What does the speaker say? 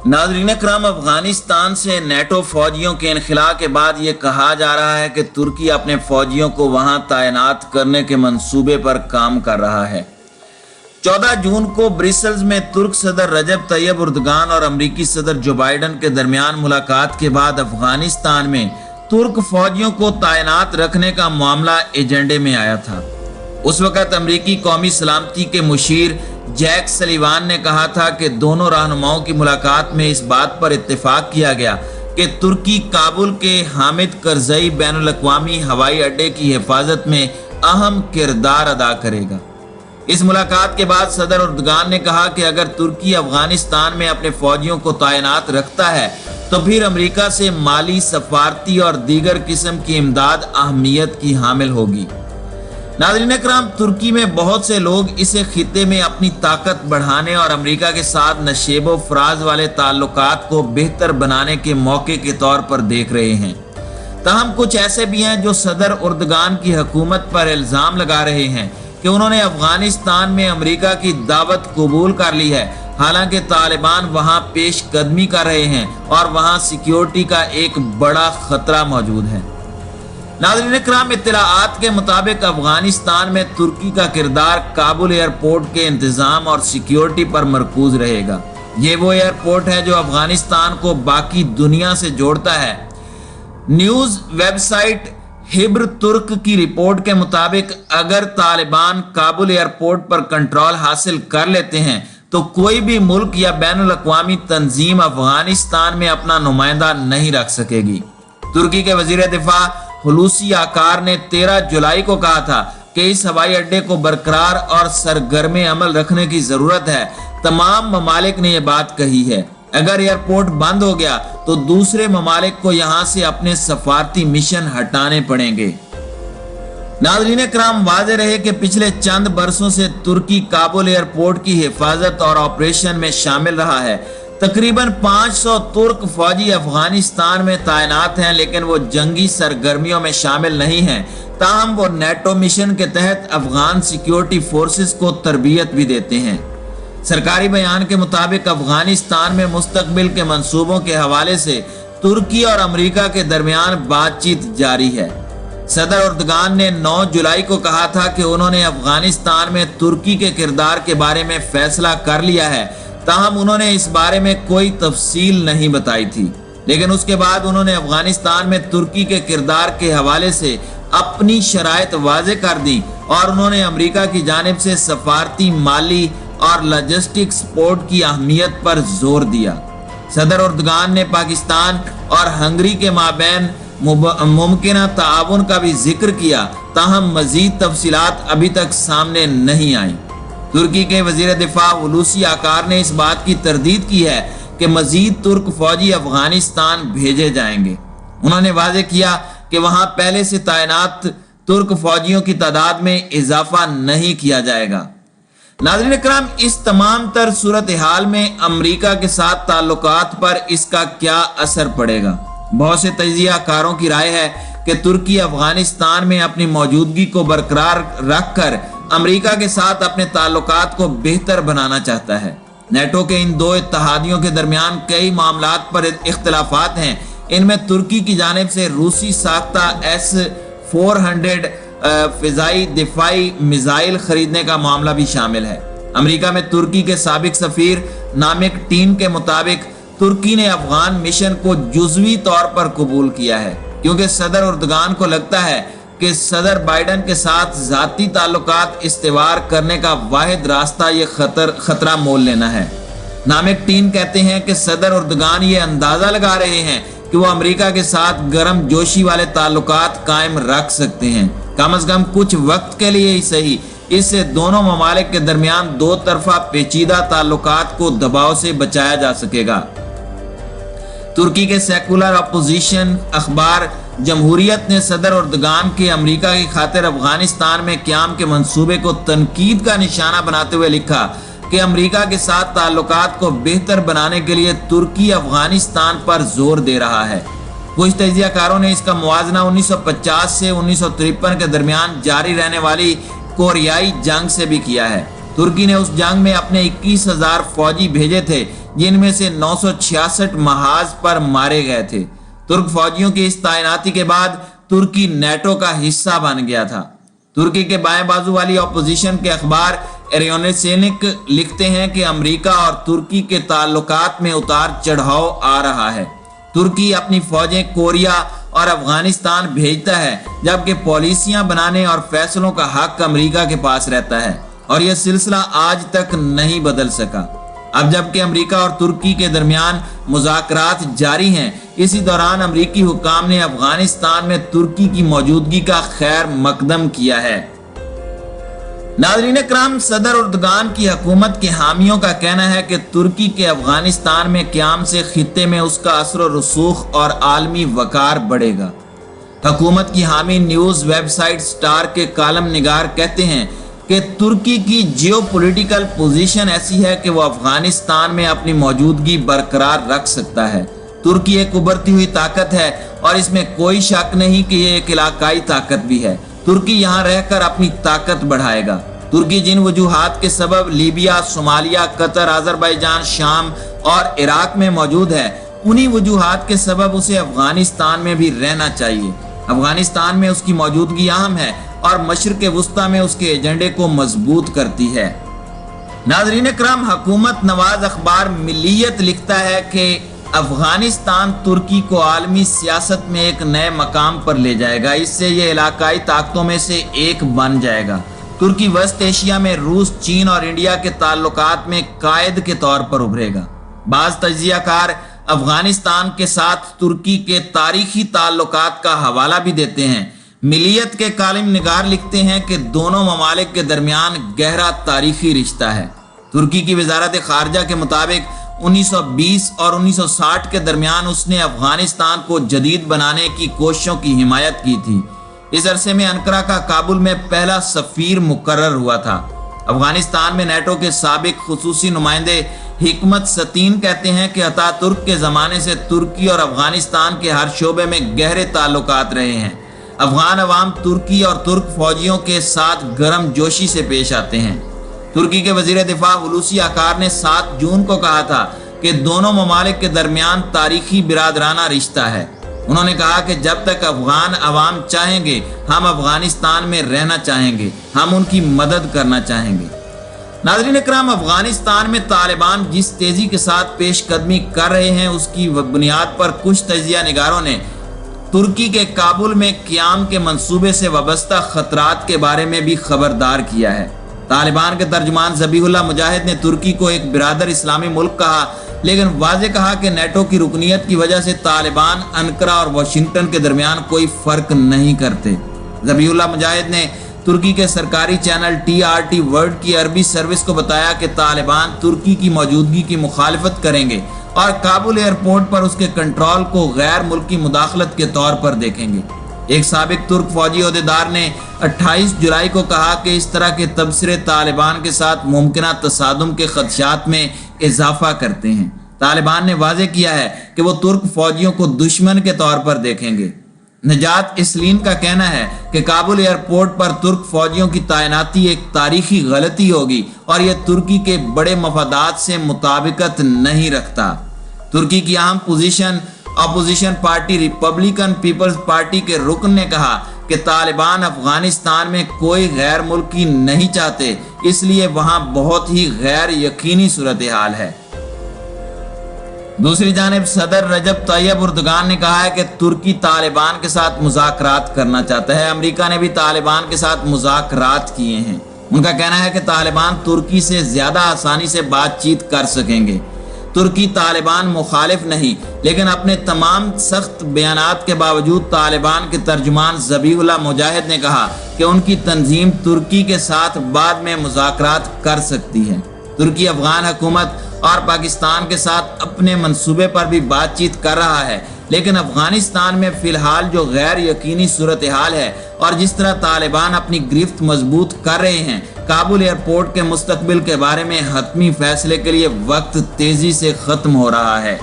नाज़रीन करम, अफगानिस्तान से नेटो फौजियों के इनखला के बाद ये कहा जा रहा है कि तुर्की अपने फौजियों को वहां तैनात करने के मंसूबे पर काम कर रहा है। 14 जून को ब्रिसल्स में तुर्क सदर रजब तैयब उर्दगान और अमरीकी सदर जो बाइडन के दरमियान मुलाकात के बाद अफगानिस्तान में तुर्क फौजियों को तैनात रखने का मामला एजेंडे में आया था। उस वक्त अमरीकी कौमी सलामती के मुशीर जैक सलीवान ने कहा था कि दोनों रहनुमाओं की मुलाकात में इस बात पर इत्तेफाक किया गया कि तुर्की काबुल के हामिद करजई बैनुल अक़वामी हवाई अड्डे की हिफाजत में अहम किरदार अदा करेगा। इस मुलाकात के बाद सदर उर्दगान ने कहा कि अगर तुर्की अफगानिस्तान में अपने फौजियों को तैनात रखता है तो फिर अमेरिका से माली, सफारती और दीगर किस्म की इमदाद अहमियत की हामिल होगी। नाज़रीन करम, तुर्की में बहुत से लोग इसे खित्ते में अपनी ताकत बढ़ाने और अमेरिका के साथ नशेबो फराज वाले ताल्लुकात को बेहतर बनाने के मौके के तौर पर देख रहे हैं। ताहम कुछ ऐसे भी हैं जो सदर उर्दगान की हुकूमत पर इल्जाम लगा रहे हैं कि उन्होंने अफगानिस्तान में अमेरिका की दावत कबूल कर ली है, हालांकि तालिबान वहां पेश कदमी कर रहे हैं और वहां सिक्योरिटी का एक बड़ा खतरा मौजूद है। नाज़रीन करम, इत्तलाआत के मुताबिक अफगानिस्तान में तुर्की का किरदार काबुल एयरपोर्ट के इंतजाम और सिक्योरिटी पर मरकूज रहेगा। ये वो एयरपोर्ट है जो अफगानिस्तान को बाकी दुनिया से जोड़ता है। न्यूज वेबसाइट हिब्र तुर्क की रिपोर्ट के मुताबिक अगर तालिबान काबुल एयरपोर्ट पर कंट्रोल हासिल कर लेते हैं तो कोई भी मुल्क या बैनुल अक़वामी तंजीम अफगानिस्तान में अपना नुमाइंदा नहीं रख सकेगी। तुर्की के वजीर दिफा हुलूसी आकार ने 13 जुलाई को कहा था कि इस हवाई अड्डे को बरकरार और सरगर्म अमल रखने की जरूरत है। तमाम ममालिक ने यह बात कही है। अगर एयरपोर्ट बंद हो गया तो दूसरे ममालिक को यहां से अपने सफारती मिशन हटाने पड़ेंगे। नाज़रीन करम, वाज़ेह रहे कि पिछले चंद बरसों से तुर्की काबुल एयरपोर्ट की हिफाजत और ऑपरेशन में शामिल रहा है। तकरीबन 500 तुर्क फौजी अफगानिस्तान में तैनात हैं, लेकिन वो जंगी सरगर्मियों में शामिल नहीं हैं। ताहम वो नेटो मिशन के तहत अफगान सिक्योरिटी फोर्सेस को तरबियत भी देते हैं। सरकारी बयान के मुताबिक अफगानिस्तान में मुस्तकबिल के मंसूबों के हवाले से तुर्की और अमेरिका के दरमियान बातचीत जारी है। सदर उर्दगान ने 9 जुलाई को कहा था कि उन्होंने अफगानिस्तान में तुर्की के किरदार के बारे में फैसला कर लिया है। ताहम उन्होंने इस बारे में कोई तफसील नहीं बताई थी, लेकिन उसके बाद उन्होंने अफगानिस्तान में तुर्की के किरदार के हवाले से अपनी शराइत वाज़ेह कर दी और उन्होंने अमेरिका की जानिब से सफारती, माली और लॉजिस्टिक सपोर्ट की अहमियत पर जोर दिया। सदर उर्दगान ने पाकिस्तान और हंगरी के माबैन मुमकिन ताउन का भी जिक्र किया, ताहम मजीद तफसीलात अभी तक सामने नहीं आई। तुर्की के वजीर दिफा हुलूसी आकार ने इस बात की तरदीद की है कि मजीद तुर्क फौजी अफगानिस्तान भेजे जाएंगे। उन्होंने वाज़ेह किया कि वहां पहले से तैनात तुर्क फौजियों की तादाद में इजाफा नहीं किया जाएगा। नाज़रीन करम, इस तमाम तर सूरत हाल में अमेरिका के साथ ताल्लुकात पर इसका क्या असर पड़ेगा? बहुत से तजियाकारों की राय है कि तुर्की अफगानिस्तान में अपनी मौजूदगी को बरकरार रखकर अमेरिका के साथ अपने ताल्लुकात को बेहतर बनाना चाहता है। नेटो के इन दो इत्तहादियों के दरमियान कई मामलात पर इख्तलाफात हैं। इनमें तुर्की की जानिब से रूसी साख्ता S-400 फिजाई दिफाई मिसाइल खरीदने का मामला भी शामिल है। अमेरिका में तुर्की के साबिक सफीर नामिक टीम के मुताबिक तुर्की ने अफगान मिशन को जुज़वी तौर पर कबूल किया है, क्योंकि सदर उर्दगान को लगता है कि सदर बाइडन के साथ जाती ताल्लुकात इस्तेवार करने का वाहिद रास्ता ये खतरा मोल लेना है। नामिक टीम कहते हैं कि सदर उर्दगान ये अंदाजा लगा रहे हैं कि वो अमेरिका के साथ गर्म जोशी वाले ताल्लुकात कायम रख सकते हैं, कम से कम कुछ वक्त के लिए ही सही। इससे दोनों ममालिक के दरमियान दो तरफा पेचीदा ताल्लुकात को दबाव से बचाया जा सकेगा। तुर्की के सेकुलर अपोजिशन अखबार जमहूरियत ने सदर उर्दगान के अमेरिका की खातिर अफगानिस्तान में क़याम के मंसूबे को तनकीद का निशाना बनाते हुए लिखा कि अमेरिका के साथ ताल्लुकात को बेहतर बनाने के लिए तुर्की अफगानिस्तान पर जोर दे रहा है। कुछ तजियाकारों ने इसका मुवाजना 1950 से 1953 के दरमियान जारी रहने वाली कोरियाई जंग से भी किया है। तुर्की ने उस जंग में अपने 21,000 फौजी भेजे थे, जिनमें से 966 महाज पर मारे गए थे। तुर्क फौजियों की इस तैनाती के बाद तुर्की नेटो का हिस्सा बन गया था। तुर्की के बाएं बाजू वाली ऑपोजिशन के अखबार एरोनेसेनिक लिखते हैं कि अमेरिका और तुर्की के ताल्लुकात में उतार चढ़ाव आ रहा है। तुर्की अपनी फौजें कोरिया और अफगानिस्तान भेजता है, जबकि पॉलिसियां बनाने और फैसलों का हक अमेरिका के पास रहता है, और यह सिलसिला आज तक नहीं बदल सका। अब जबकि अमेरिका और तुर्की के दरमियान मुज़ाकरात जारी हैं, इसी दौरान अमेरिकी हुक्काम ने अफगानिस्तान में तुर्की की मौजूदगी का खैर मकदम किया है। नाज़रीन इकराम, सदर उर्दगान की हुकूमत के हामियों का कहना है कि तुर्की के अफगानिस्तान में क़याम से खित्ते में उसका असर व रसूख और आलमी वकार बढ़ेगा। हुकूमत की हामी न्यूज़ वेबसाइट स्टार के कालम निगार कहते हैं कि तुर्की की जियोपॉलिटिकल पोजीशन ऐसी है कि वो अफगानिस्तान में अपनी मौजूदगी बरकरार रख सकता है। तुर्की एक उभरती हुई ताकत है और इसमें कोई शक नहीं कि ये एक इलाकाई ताकत भी है। तुर्की यहाँ रहकर अपनी ताकत बढ़ाएगा। तुर्की जिन वजूहात के सबब लीबिया, सोमालिया, कतर, अजरबैजान, शाम और इराक में मौजूद है, उन्हीं वजूहात के सबब उसे अफगानिस्तान में भी रहना चाहिए। अफगानिस्तान में उसकी मौजूदगी अहम है और मशरिक़ वुस्ता में उसके एजेंडे को मजबूत करती है। नाज़रीन इकराम, हुकूमत नवाज अखबार मिल्लियत लिखता है कि अफगानिस्तान तुर्की को आलमी सियासत में एक नए मकाम पर ले जाएगा। इससे ये इलाकाई ताकतों में से एक बन जाएगा। तुर्की वेस्ट एशिया में रूस, चीन और इंडिया के ताल्लुकात में कायद के तौर पर उभरेगा। बाज़ तज्ज़ियाकार अफगानिस्तान के साथ तुर्की के तारीखी ताल्लुकात का हवाला भी देते हैं। मिलियत के कालिम निगार लिखते हैं कि दोनों ममालिक के दरमियान गहरा तारीखी रिश्ता है। तुर्की की वजारत खारजा के मुताबिक 1920 और 1960 के दरमियान उसने अफगानिस्तान को जदीद बनाने की कोशिशों की हिमायत की थी। इस अरसे में अनकरा का काबुल में पहला सफीर मुकर्रर हुआ था। अफगानिस्तान में नेटो के साबिक खुसूसी नुमाइंदे हिकमत सतीन कहते हैं कि अतातुर्क के ज़माने से तुर्की और अफगानिस्तान के हर शोबे में गहरे ताल्लुकात रहे हैं। अफगान अवाम तुर्की और तुर्क फौजियों के साथ गर्म जोशी से पेश आते हैं। तुर्की के वजीर दिफा हुलूसी आकार ने 7 जून को कहा था कि दोनों ममालिक के दरमियान तारीखी बिरादराना रिश्ता है। उन्होंने कहा कि जब तक अफगान अवाम चाहेंगे, हम अफगानिस्तान में रहना चाहेंगे, हम उनकी मदद करना चाहेंगे। नाज़रीन इकराम, अफगानिस्तान में तालिबान जिस तेजी के साथ पेशकदमी कर रहे हैं, उसकी बुनियाद पर कुछ तजिया निगारों ने तुर्की के काबुल में क़याम के मंसूबे से वाबस्ता खतरात के बारे में भी खबरदार किया है। तालिबान के तर्जुमान ज़बीहुल्लाह मुजाहिद ने तुर्की को एक बिरादर इस्लामी मुल्क कहा, लेकिन वाज़े कहा कि नेटो की रुकनीत की वजह से तालिबान अनकरा और वाशिंगटन के दरमियान कोई फ़र्क नहीं करते। ज़बीहुल्लाह मुजाहिद ने तुर्की के सरकारी चैनल TRT वर्ल्ड की अरबी सर्विस को बताया कि तालिबान तुर्की की मौजूदगी की मुखालफत करेंगे और काबुल एयरपोर्ट पर उसके कंट्रोल को गैर मुल्की मुदाखलत के तौर पर देखेंगे। एक साबिक तुर्क फौजी ओहदेदार ने 28 जुलाई को कहा कि इस तरह के तबसरे तालिबान के साथ मुमकिना तसादुम के खदशात में इजाफा करते हैं। तालिबान ने वाज़े किया है कि वो तुर्क फौजियों को दुश्मन के तौर पर देखेंगे। नजात इसलीन का कहना है कि काबुल एयरपोर्ट पर तुर्क फौजियों की तैनाती एक तारीखी गलती होगी और यह तुर्की के बड़े मफादात से मुताबिकत नहीं रखता। तुर्की की अहम position opposition party Republican People's Party के रुकन ने कहा कि तालिबान अफगानिस्तान में कोई गैर मुल्की नहीं चाहते, इसलिए वहां बहुत ही गैर यकीनी सूरत हाल है। दूसरी जानिब सदर रजब तैयब उर्दगान ने कहा है कि तुर्की तालिबान के साथ मुज़ाकरात करना चाहता है। अमेरिका ने भी तालिबान के साथ मुज़ाकरात किए हैं। उनका कहना है कि तालिबान तुर्की से ज्यादा आसानी से बातचीत कर सकेंगे। तुर्की तालिबान मुखालिफ नहीं, लेकिन अपने तमाम सख्त बयानात के बावजूद तालिबान के तर्जुमान ज़बीहुल्लाह मुजाहिद ने कहा कि उनकी तंजीम तुर्की के साथ बाद में मुज़ाकरात कर सकती है। तुर्की अफगान हुकूमत और पाकिस्तान के साथ अपने मंसूबे पर भी बातचीत कर रहा है, लेकिन अफगानिस्तान में फिलहाल जो गैर यकीनी सूरत हाल है और जिस तरह तालिबान अपनी गिरफ्त मजबूत कर रहे हैं, काबुल एयरपोर्ट के मुस्तकबिल के बारे में हतमी फैसले के लिए वक्त तेजी से खत्म हो रहा है।